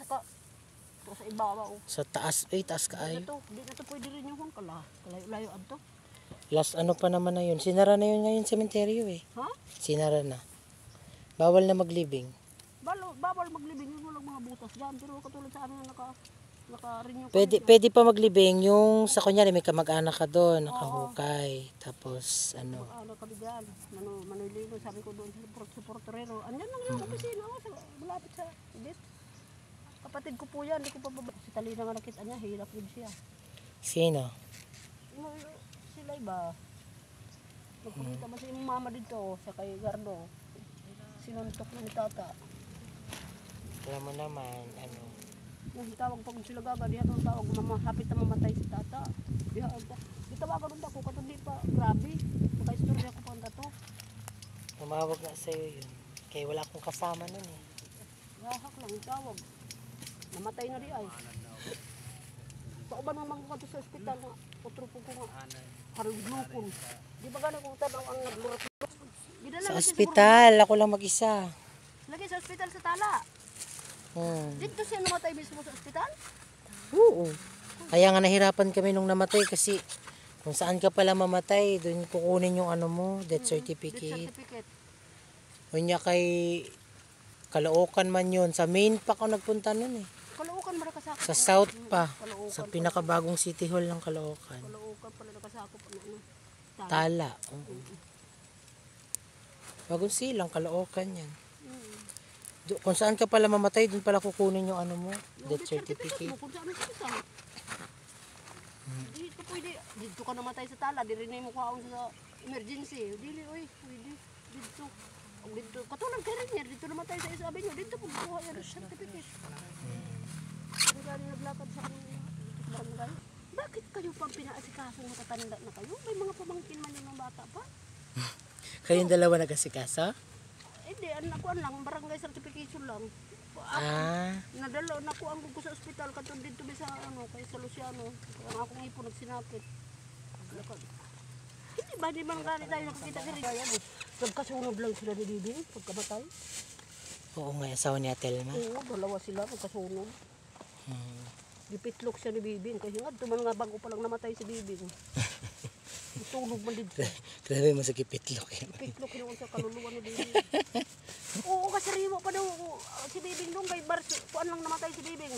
saka ito sa ibabaw. Sa taas, taas kaayo. Hindi na to pwede rin yung kalayo-layo adto. Last ano pa naman na yun. Sinara na yun ngayon sementeryo eh. Ha? Sinara na. Bawal na maglibing. Bawal maglibing yung walang mga butas dyan. Pero katulad sa amin na naka-renew Pwede pa maglibing yung sa kunyari may kamag-anak ka doon, nakahukay. Tapos ano. Ano kami dyan, Manoylino, sabi ko doon sa Portorero. Andyan lang yung opisina ako, malapit sa edit. Kapatid ko po yan, hindi ko pa babalik. Si Talina nga nakita niya, hirap din siya. Sino? Sila iba. Nagpakita ba si mama dito, sa kay Gardo. Sinuntok na ni tata. Alam mo naman, ano. Yung tawag pag sila gaga, diha doon tawag, hapit na mamatay si tata. Diha ako. Di tawagan doon ako, katong di pa, grabe. Maka-istorya ko pa ang dato. Tumawag na sa'yo yun. Kaya wala akong kasama nun eh. Yahak lang, tawag. Namatay na di ay. Pauban naman ko sa ospital nga. Otro po ko nga. Haruglukom. Di ba gano'n kung tanaw ang naglurat? Sa ospital, ako lang mag-isa. Lagi sa ospital sa Tala. Dito siya namatay mismo sa ospital? Oo. Kaya nga nahirapan kami nung namatay kasi kung saan ka pala mamatay, doon kukunin yung ano mo, death certificate. Death certificate. Kunya kay Caloocan man yun. Sa main pa ako nagpunta nun eh. Caloocan ba nakasakop? Sa south pa. Sa pinakabagong city hall ng Caloocan. Caloocan pala nakasakop. Tala. Bagong silang Caloocan yan. Kung saan ka pala mamatay, doon pala kukunin yung ano mo, death certificate. Kung saan ka dito pwede, dito ka namatay sa Tala, di rin mo kaon sa emergency. Dili, oy, pwede, dito. Dito, katulad kay Renier, dito namatay sa isabi nyo, dito pagkuha yan ang certificate. Ano gani naglakad sa kanila, barangay. Bakit kayo pang pinaasikaso matatanda na kayo? May mga pamangkin man yung bata pa. Kayong dalawa nag-asikasa? Hindi, ako lang, barangay certification lang. Nadalo na ko ang gusto sa ospital katong dito sa ano kay sa Luciano. Ang akong ipo nagsinakit. Hindi ba di man gani tayo nakakita diri yan eh. Nagkasunod lang sila ni Bibi pagkamatay. Oo nga, asawa ni Atelma. Oo, dalawa sila nagkasunod. Gipitlok siya ni Bibi kasi nga tuman nga bago pa lang namatay si Bibi. Tulog man dito. Grabe mo sa gipitlok yan. Gipitlok yun sa kaluluwa ni Bibi. Oo, kasariwa pa daw si Bibing doon kay Marso. Kuan lang namatay si Bibing.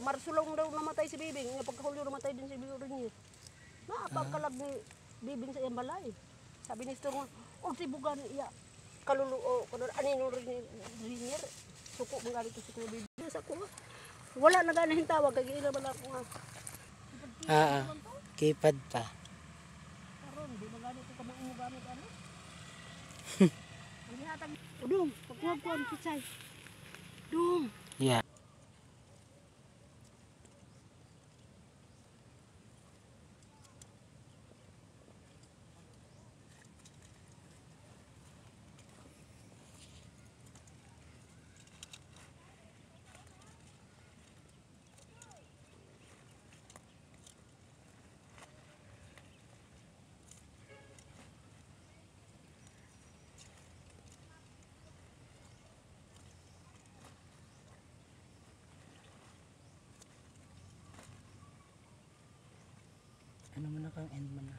Marso lang daw namatay si Bibing. Pagkahulyo namatay din si Bibing. Napagkalag ni Bibing sa iyang balay. Sabi ni Storm, si Bugan iya kaluluo. Anino Rinier. Suko mga dito si Kuya Bibing. Sa ko wala na ganahin tawag. Kaya ginaman ako nga. Kipad pa. Karon, di ba ganito ka maumugamit ano? Dong, pagkuhan kitsay. Dong. Yeah. Ano mo na kang end mo na?